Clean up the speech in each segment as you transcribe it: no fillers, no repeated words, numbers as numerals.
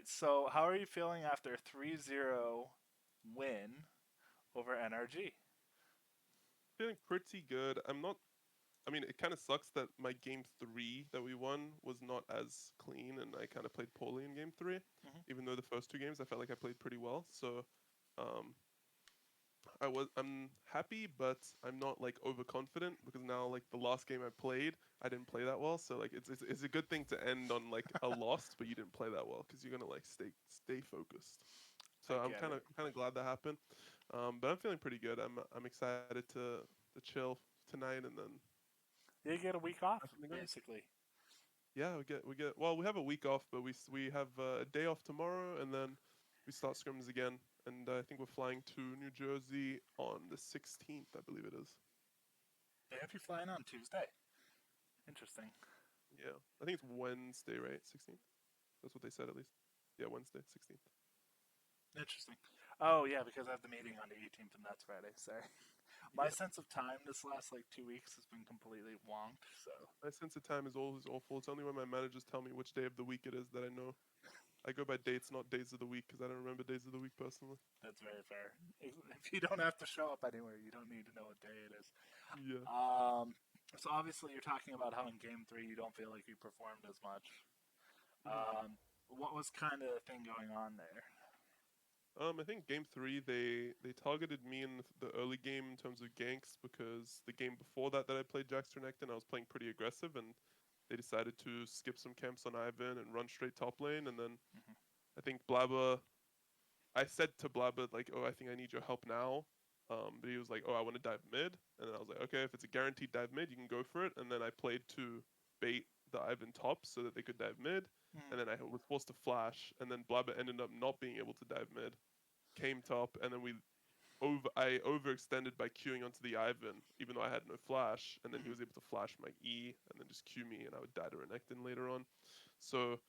good. So, how are you feeling after a 3-0 win over NRG? Feeling pretty good. I'm not. I mean, it kind of sucks that my game three that we won was not as clean, and I kind of played poorly in game three. Hmm. Even though the first two games I felt like I played pretty well. So, um, I'm happy, but I'm not like overconfident because now like the last game I played, I didn't play that well. So like it's a good thing to end on like a loss, but you didn't play that well because you're gonna like stay focused. I So I'm get kind it. of kind of glad that happened. But I'm feeling pretty good. I'm excited to chill tonight and then You get a week off, back in the grind. basically. Yeah, we get well, we have a week off, but we have a day off tomorrow, and then we start scrims again. And I think we're flying to New Jersey on the 16th, I believe it is. They have you flying on Tuesday. Interesting. Yeah, I think it's Wednesday, right? 16th. That's what they said at least. Yeah, Wednesday, 16th. Interesting. Oh, yeah, because I have the meeting on the 18th, and that's Friday. Sorry. My Yeah, sense of time this last, like, 2 weeks has been completely wonked, so my sense of time is always awful. It's only when my managers tell me which day of the week it is that I know. I go by dates, not days of the week, because I don't remember days of the week personally. that's very fair. If you don't have to show up anywhere, you don't need to know what day it is. Yeah. Um, so obviously you're talking about how in Game 3 you don't feel like you performed as much. hmm What was kind of the thing going on there? I think game three they targeted me in the early game in terms of ganks because the game before that I played Jax Renekton, I was playing pretty aggressive and they decided to skip some camps on Ivan and run straight top lane. And then Hmm. I think Blabba, I said to Blabba like, "Oh, I think I need your help now." But he was like, "Oh, I want to dive mid," and then I was like, "Okay, if it's a guaranteed dive mid, you can go for it." And then I played to bait the Ivan top so that they could dive mid, and then I was forced to flash, and then Blabba ended up not being able to dive mid, came top, and then I overextended by queuing onto the Ivan, even though I had no flash, and then he Hmm. was able to flash my E and then just Q me, and I would die to Renekton later on. So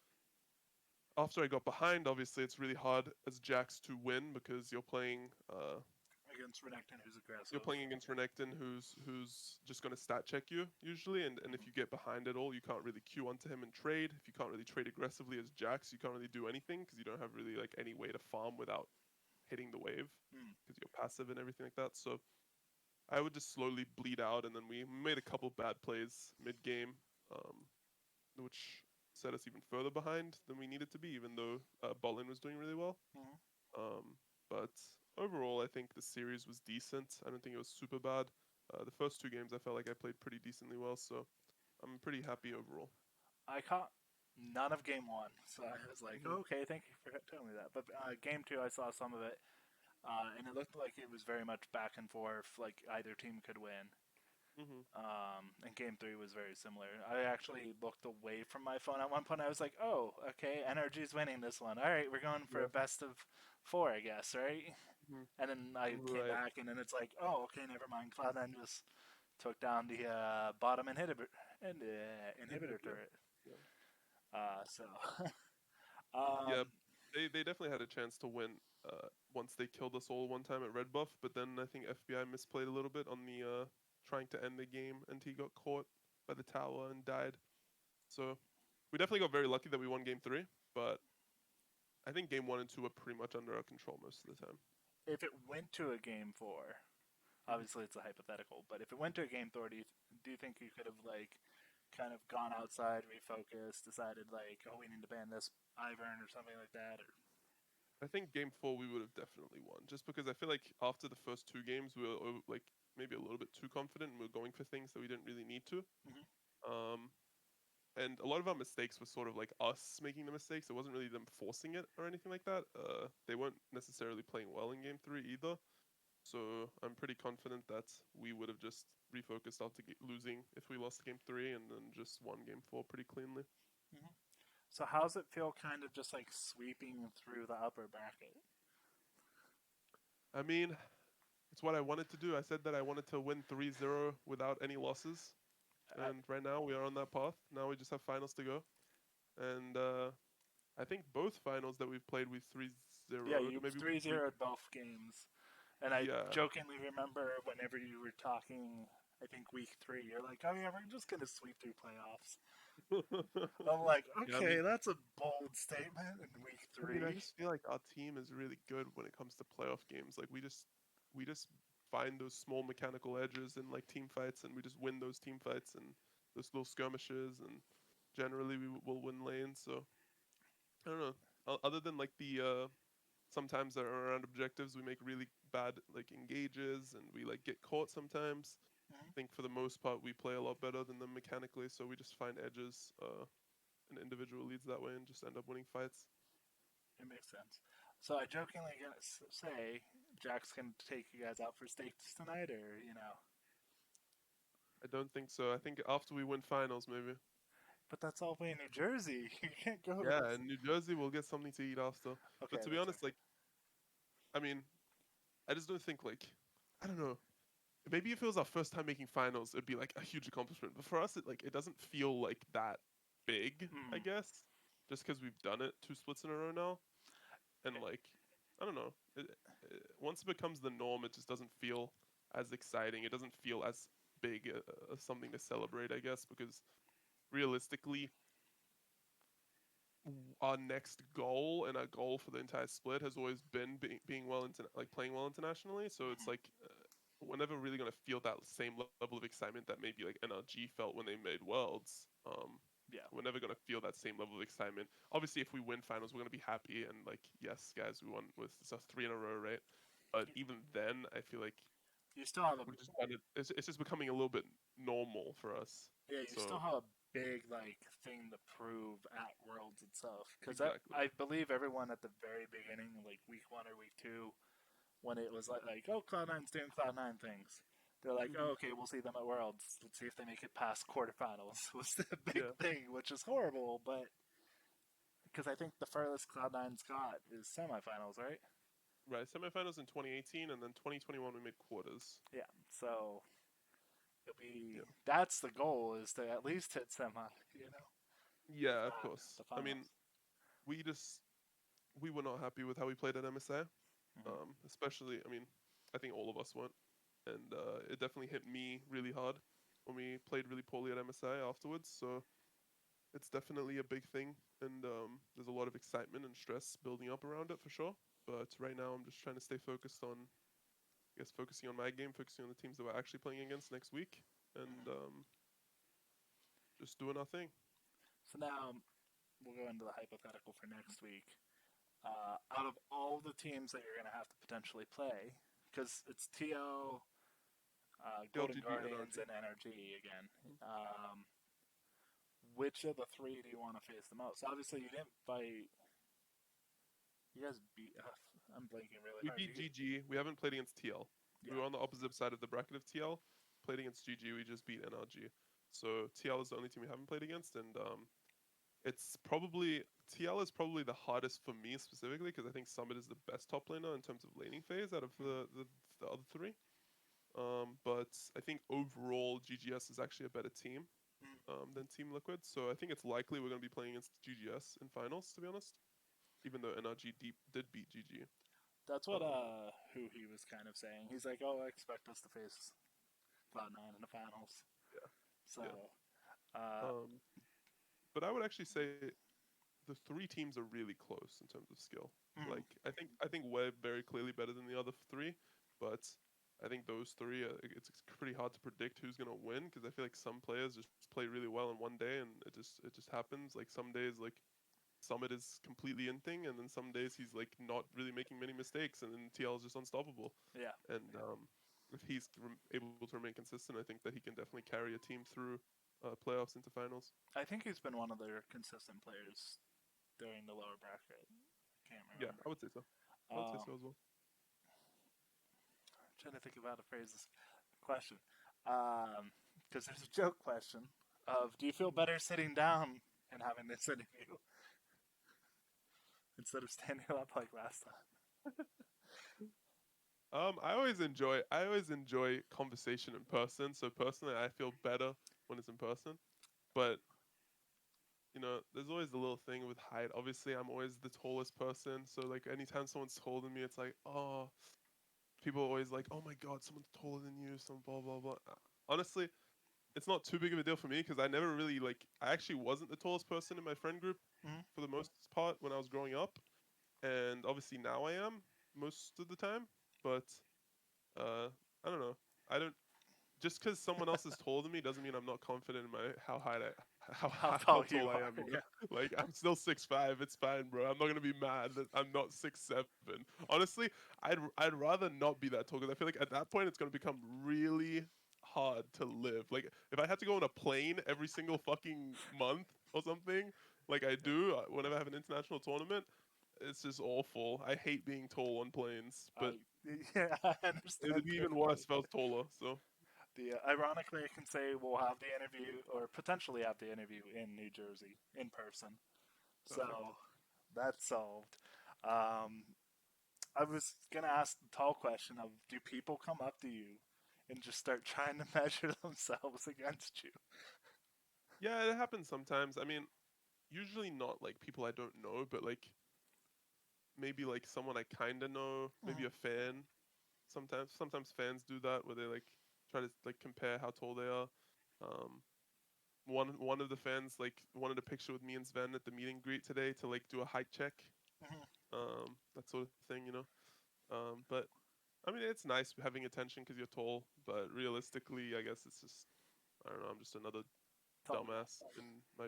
after I got behind, obviously it's really hard as Jax to win because Against Renekton, who's you're aggressive. playing against Renekton who's just gonna stat check you usually, and if Hmm. you get behind at all, you can't really queue onto him and trade. If you can't really trade aggressively as Jax, you can't really do anything because you don't have really like any way to farm without hitting the wave Hmm. because you're passive and everything like that. So I would just slowly bleed out, and then we made a couple bad plays mid game, um, which set us even further behind than we needed to be, even though bot lane was doing really well. Hmm. Um, but overall, I think the series was decent. I don't think it was super bad. The first two games, I felt like I played pretty decently well, so I'm pretty happy overall. I caught none of Game 1, so I was like, hmm okay, thank you for telling me that. But Game 2, I saw some of it, and it looked like it was very much back and forth, like either team could win. hmm And Game 3 was very similar. I actually looked away from my phone at one point. I was like, oh, okay, NRG's winning this one. All right, we're going for a Yeah. best of four, I guess, right? hmm And then I came Right. back, and then it's like, oh, okay, never mind. Cloud9 just took down the bottom inhibitor Yeah. turret. Yeah. So, Yeah. um, They definitely had a chance to win once they killed us all one time at Red Buff, but then I think FBI misplayed a little bit on the trying to end the game, and he got caught by the tower and died. So we definitely got very lucky that we won game three, but I think game one and two were pretty much under our control most of the time. if it went to a Game 4, hmm obviously it's a hypothetical, but if it went to a Game 4, do you think you could have, like, kind of gone outside, refocused, decided like, oh, we need to ban this Ivern or something like that? Or I think game four we would have definitely won, just because I feel like after the first two games we were like maybe a little bit too confident and we were going for things that we didn't really need to. Mhm. Um, and a lot of our mistakes were sort of like us making the mistakes. It wasn't really them forcing it or anything like that. They weren't necessarily playing well in game three either. So I'm pretty confident that we would have just refocused after losing if we lost game three and then just won game four pretty cleanly. Mhm. So how's it feel, kind of just like sweeping through the upper bracket? I mean, it's what I wanted to do. I said that I wanted to win 3-0 without any losses. I, And right now we are on that path. Now we just have finals to go. And I think both finals that we've played we 3 yeah, 0 you maybe we 3-0 3 at both games, and I yeah. jokingly remember whenever you were talking, I think week 3, you're like, oh yeah, we're just gonna sweep through playoffs. I'm like, Yeah, okay, that's a bold statement in week I three. just feel like our team is really good when it comes to playoff games. Like we just find those small mechanical edges in like team fights, and we just win those team fights and those little skirmishes, and generally we will win lanes. So I don't know. Other than like the sometimes around objectives we make really bad like engages and we like get caught sometimes. I think for the most part we play a lot better than them mechanically, so we just find edges and individual leads that way and just end up winning fights. It makes sense. So I jokingly gonna say Jack's gonna take you guys out for steaks tonight, or I don't think so. I think after we win finals, maybe. But that's all the way in New Jersey. You can't go to Yeah, this. in New Jersey, we'll get something to eat after. Okay, But to be that's honest, fair. like, I mean, I just don't think, like, I don't know. Maybe if it was our first time making finals, it'd be like a huge accomplishment. But for us, it doesn't feel like that big, I Mm. guess, just because we've done it 2 splits in a row now. And like, I don't know. Once it becomes the norm, it just doesn't feel as exciting. It doesn't feel as big something to celebrate, I guess, because realistically, our next goal and our goal for the entire split has always been being well like playing well internationally. So it's Hmm. like we're never really gonna feel that same level of excitement that maybe like NRG felt when they made Worlds. Yeah. We're never gonna feel that same level of excitement. Obviously, if we win finals, we're gonna be happy and like, yes, guys, we won with stuff 3 in a row, right? But even then, I feel like You still have a we're just kind of it's just becoming a little bit normal for us. Yeah, you still So have a big thing to prove at Worlds itself. Because exactly. I believe everyone at the very beginning, like week 1 or week 2, when it was like oh Cloud9's doing Cloud9 things, they're like Hmm. oh okay we'll see them at Worlds. Let's see if they make it past quarterfinals. Was the big Yeah. thing, which is horrible, but because I think the furthest Cloud9's got is semifinals, right? Right, semifinals in 2018, and then 2021 we made quarters. Yeah, so it'll be Yeah, that's the goal is to at least hit semi, if yeah, of not course. the I mean, finals. we just we were not happy with how we played at MSA. Hmm. Especially, I mean, I think all of us weren't, and it definitely hit me really hard when we played really poorly at MSA afterwards. So it's definitely a big thing, and there's a lot of excitement and stress building up around it for sure. But right now, I'm just trying to stay focused on, I guess, focusing on my game, focusing on the teams that we're actually playing against next week, and Hmm. just doing our thing. So now we'll go into the hypothetical for next week. Out of all the teams that you're going to have to potentially play, because it's TO, Golden LGG, Guardians, NRG. and NRG again, which of the three do you want to face the most? Obviously, you didn't fight. You guys beat. I'm blanking really We hard. beat GG. We haven't played against TL. We Yeah. were on the opposite side of the bracket of TL. Played against GG. We just beat NRG. So TL is the only team we haven't played against, and it's probably TL is probably the hardest for me specifically because I think Summit is the best top laner in terms of laning phase out of the other three. But I think overall GGS is actually a better team than Team Liquid. So I think it's likely we're going to be playing against GGS in finals, to be honest. Even though NRG did beat GG. That's what Um, who he was kind of saying. He's like, "Oh, I expect us to face Cloud9 in the finals." yeah, So, yeah. uh, Um, but I would actually say the three teams are really close in terms of skill. mm, Like I think we're very clearly better than the other three, but I think those three it's pretty hard to predict who's gonna win because I feel like some players just play really well in one day and it just happens. Like some days like Summit is completely in thing, and then some days he's like not really making many mistakes, and then TL is just unstoppable. yeah, And if he's able to remain consistent, I think that he can definitely carry a team through playoffs into finals. I think he's been one of their consistent players during the lower bracket. I can't Yeah, remember. I would say so. I would say so as well. I'm trying to think of how to phrase this question. Because there's a joke question of, do you feel better sitting down and having this interview instead of standing up like last time? I always enjoy conversation in person. So personally, I feel better when it's in person. But there's always the little thing with height. Obviously, I'm always the tallest person. So like anytime someone's taller than me, it's like, oh, people are always like, oh my god, someone's taller than you, some blah blah blah. Honestly, it's not too big of a deal for me because I never really like. I actually wasn't the tallest person in my friend group Mhm. for the most part when I was growing up, and obviously now I am most of the time. But I don't know. I don't just because someone else is taller than me doesn't mean I'm not confident in my How how tall you tall I are? am. You know, Yeah. like I'm still 6'5". It's fine, bro. I'm not gonna be mad that I'm not 6'7". Honestly, I'd rather not be that tall because I feel like at that point it's gonna become really hard to live. Like if I had to go on a plane every single fucking month or something, like I do whenever I have an international tournament, it's just awful. I hate being tall on planes, but Yeah, I understand it'd be even perfectly. worse if I was taller. So Ironically, I can say we'll have the interview, or potentially have the interview in New Jersey in person. So perfect. that's solved. Um, I was gonna ask the tall question of: do people come up to you and just start trying to measure themselves against you? Yeah, it happens sometimes. I mean, usually not like people I don't know, but like maybe like someone I kind of know, maybe a fan. Sometimes fans do that where they like try to like compare how tall they are. Um, one of the fans like wanted a picture with me and Sven at the meet and greet today to like do a height check. That sort of thing, you know. But I mean, it's nice having attention because you're tall, but realistically, I guess it's just I don't know. I'm just another Tall guy. dumbass in my.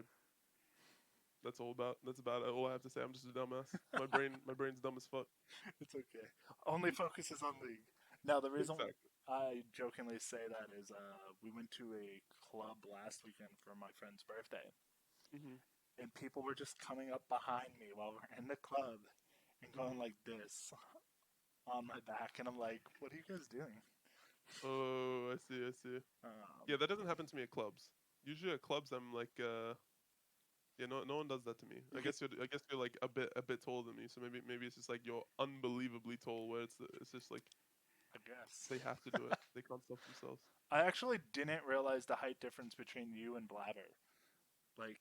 That's about all I have to say. I'm just a dumbass. My brain's dumb as fuck. It's okay. Only focuses on league. Now, the reason Exactly. I jokingly say that is we went to a club last weekend for my friend's birthday, Hmm. and people were just coming up behind me while we're in the club and going Hmm. like this on my back, and I'm like, "What are you guys doing?" Oh, I see. I see. Um, Yeah, that doesn't happen to me at clubs. Usually at clubs, I'm like, yeah, no one does that to me. you could, I guess you're like a bit taller than me, so maybe it's just like you're unbelievably tall, where it's just like I guess. they have to do it. They can't stop themselves. I actually didn't realize the height difference between you and Blabber. Like,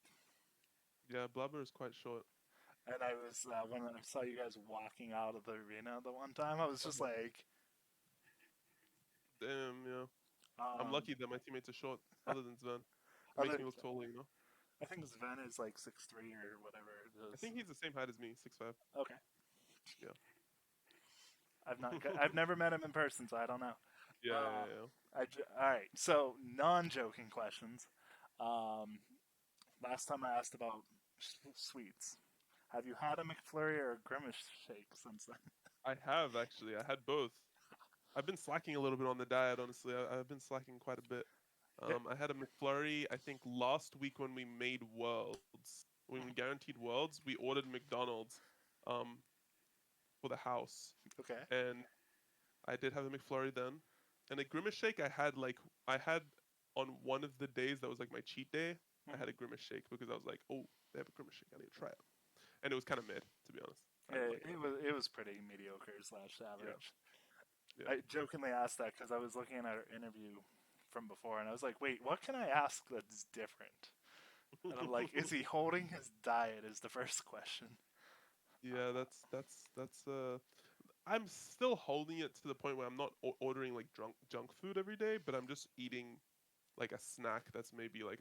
Yeah, Blabber is quite short. and I was when I saw you guys walking out of the arena the one time, I was just Uh-huh. like, Damn, yeah. I'm um, lucky that my teammates are short, other than Sven. It makes other me look taller, you know. I think Sven is like 6'3" or whatever it I is. think he's the same height as me, 6'5". Okay, Yeah. I've never met him in person, so I don't know. Yeah, Uh, yeah, all right. So non-joking questions. Um, last time I asked about sweets. Have you had a McFlurry or a Grimace shake since then? yeah. I have actually. I had both. I've been slacking a little bit on the diet, honestly. I've been slacking quite a bit. Yeah. I had a McFlurry, I think, last week when we made Worlds. When we guaranteed Worlds, we ordered McDonald's um, for the house. Okay. And I did have a McFlurry then. And a Grimace Shake I had on one of the days that was like my cheat day, I had a Grimace Shake because I was like, oh, they have a Grimace Shake. I need to try it. And it was kind of mid, to be honest. I didn't like that. It was pretty mediocre slash Yeah, average. yeah. I jokingly asked that because I was looking at our interview from before, and I was like, "Wait, what can I ask that's different?" And I'm like, "Is he holding his diet?" Is the first question. Yeah, I'm still holding it to the point where I'm not ordering like junk food every day, but I'm just eating like a snack that's maybe like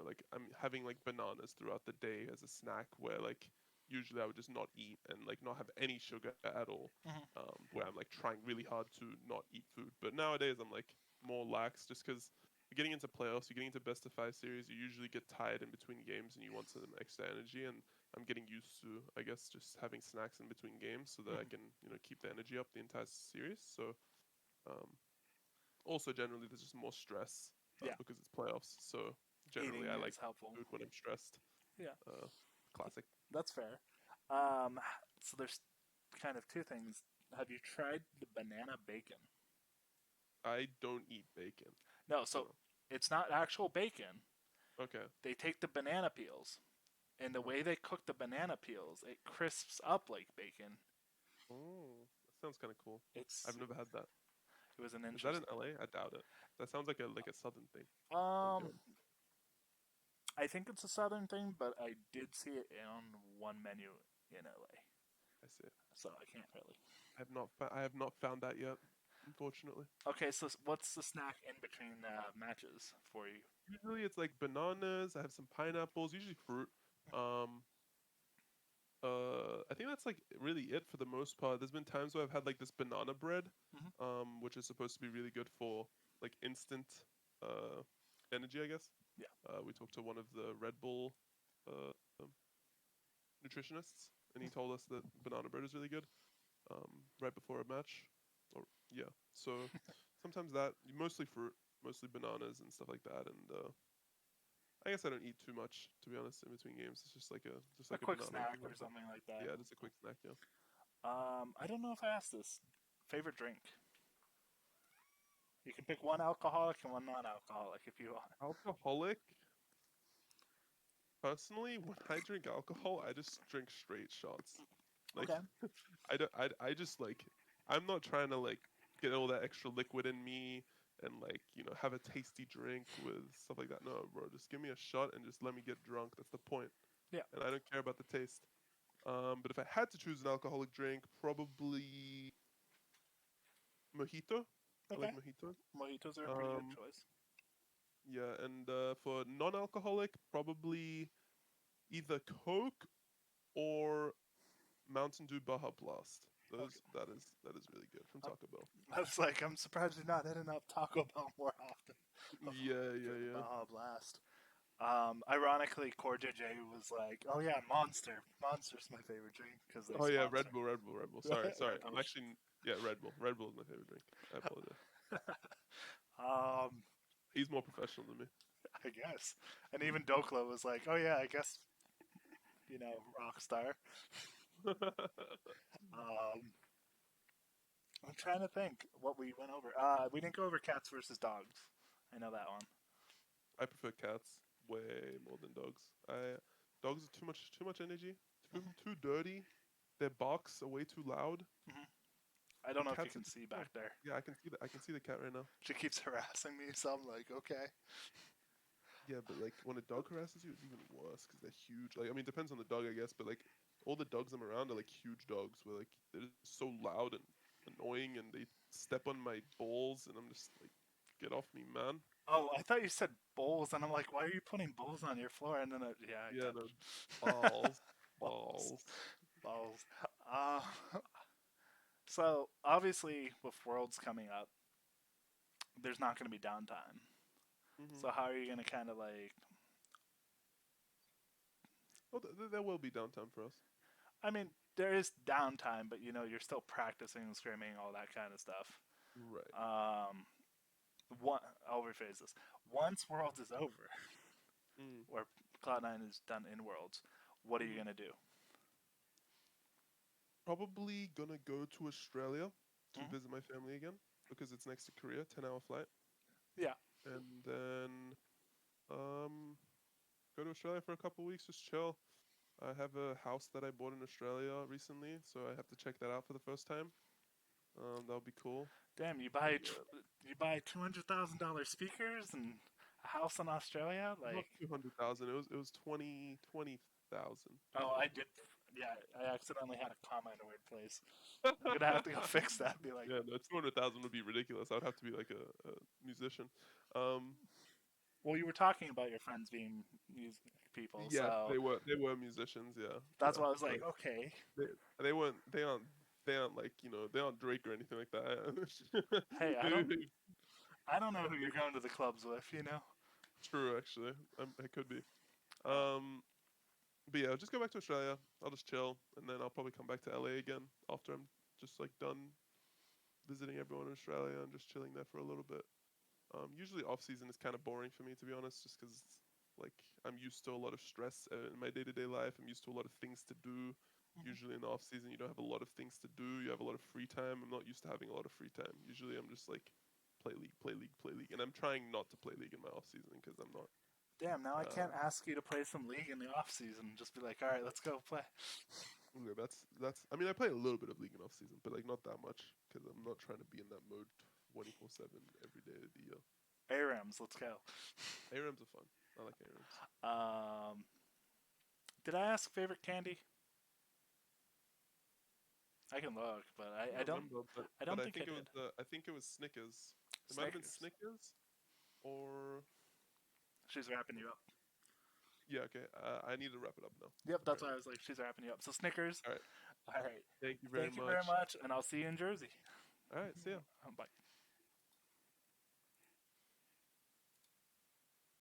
like I'm having like bananas throughout the day as a snack where like usually I would just not eat and like not have any sugar at all. Mhm. Where I'm like trying really hard to not eat food. But nowadays I'm like more lax just because you're getting into playoffs, you're getting into best of five series, you usually get tired in between games and you want some extra energy and I'm getting used to, I guess, just having snacks in between games so that I Mhm. can, keep the energy up the entire series. So, um, also generally there's just more stress Yeah, because it's playoffs. So generally eating I like is helpful. food when I'm stressed. Yeah, Uh, Classic. that's fair. Um, so there's kind of two things. Have you tried the banana bacon? I don't eat bacon. No, so So it's not actual bacon. okay. They take the banana peels, and the way they cook the banana peels, it crisps up like bacon. Oh, that sounds kind of cool. It's I've never had that. it was an Is that in interesting. LA? I doubt it. That sounds like a southern thing in Um, Germany. I think it's a southern thing, but I did see it on one menu in LA, I see. so I can't really. I have not found that yet. unfortunately. Okay, so what's the snack in between matches for you? Usually it's like bananas. I have some pineapples, usually fruit. Um, I think that's like really it for the most part. There's been times where I've had like this banana bread, Mhm. which is supposed to be really good for like instant uh energy, I guess. Yeah. We talked to one of the Red Bull uh um, nutritionists, and he told us that banana bread is really good right before a match. Or yeah, so sometimes that mostly fruit, mostly bananas and stuff like that, and I guess I don't eat too much, to be honest, in between games. It's just A like a quick banana. snack or something like that. Yeah, just a quick snack. Yeah. I don't know if I asked this. Favorite drink? You can pick one alcoholic and one non-alcoholic if you want. Alcoholic. Personally, when I drink alcohol, I just drink straight shots. Like Okay. I don't. I just like. I'm not trying to like get all that extra liquid in me and like have a tasty drink with stuff like that. No, bro, just give me a shot and just let me get drunk. That's the point. Yeah. And I don't care about the taste. But if I had to choose an alcoholic drink, probably mojito. I like Okay. mojitos. Mojitos are a pretty good Um, choice. yeah, and for non-alcoholic, probably either Coke or Mountain Dew Baja Blast. Okay. That is really good from Uh, Taco Bell. I was like, I'm surprised you're not hitting up Taco Bell more often. Yeah, yeah, Get the yeah. Baja Blast. Ironically, Core JJ was like, "Oh yeah, Monster. Monster's my favorite drink because they Oh yeah, sponsor." Red Bull. Sorry, sorry. Red I'm Bull. actually yeah, Red Bull. Red Bull is my favorite drink. I apologize. um, He's more professional than me. I guess. And even Dokla was like, "Oh yeah, I guess Rockstar." Um, I'm trying to think what we went over. We didn't go over cats versus dogs. I know that one. I prefer cats way more than dogs. Dogs are too much energy. Too dirty. Their barks are way too loud. Hmm. I don't know if you Cats are can just see chill. back there. Yeah, I can see that. I can see the cat right now. She keeps harassing me, so I'm like, okay. Yeah, but like when a dog harasses you, it's even worse because they're huge. Like I mean, it depends on the dog, I guess, but like all the dogs I'm around are like huge dogs where like they're so loud and annoying, and they step on my balls, and I'm just like, get off me, man. Oh, I thought you said bowls, and I'm like, why are you putting bowls on your floor? And then, yeah, I Yeah, got no, it. balls, balls, balls. balls. Uh, so obviously, with Worlds coming up, there's not going to be downtime. Hmm. So how are you going to kind of like? Oh, there will be downtime for us. I mean, there is downtime, but you're still practicing and scrimming, all that kind of stuff. Right. Um, one, I'll rephrase this. Once Worlds is over, Mm. or Cloud9 is done in Worlds, what are you Hmm. gonna do? Probably gonna go to Australia to Hmm. visit my family again because it's next to Korea, 10-hour flight, Yeah. and then um go to Australia for a couple weeks, just chill. I have a house that I bought in Australia recently, so I have to check that out for the first time. That'll be cool. Damn, And then you buy $200,000 speakers and a house in Australia? not Like, 200,000. It was 20,000. oh, I did. Yeah, I accidentally had a comma in a weird place. I'm gonna have to go fix that. Be like, Yeah, no, 200,000 would be ridiculous. I would have to be like a musician. Um, well, you were talking about your friends being music people, yes, so they were musicians. Yeah, that's yeah. why I was like, But okay, they they weren't they aren't like they aren't Drake or anything like that. hey, I don't know who you're going to the clubs with. True, actually, I could be. Uh, Um, but yeah, I'll just go back to Australia. I'll just chill, and then I'll probably come back to LA again after I'm just like done visiting everyone in Australia and just chilling there for a little bit. Usually off season is kind of boring for me, to be honest, just because like I'm used to a lot of stress in my day-to-day life. I'm used to a lot of things to do. Usually in the off season, you don't have a lot of things to do. You have a lot of free time. I'm not used to having a lot of free time. Usually, I'm just like play league, play league, play league, and I'm trying not to play league in my off season because I'm not. damn, now I Uh, can't ask you to play some league in the off season. Just be like, all right, let's go play. okay, that's. I mean, I play a little bit of league in off season, but like not that much because I'm not trying to be in that mode 24/7 every day of the year. ARAMs, let's go. ARAMs are fun. I like ARAMs. Um, did I ask favorite candy? I can look, but I I don't remember, I don't but think I did. I think it was Snickers. It might have been Snickers. Snickers, or She's wrapping you up. yeah. Okay, I need to wrap it up now. Yep, that's why I Apparently. was like, she's wrapping you up. So Snickers. All right. All right. Thank you very Thank you very much. much, and I'll see you in Jersey. All right. See ya. Bye.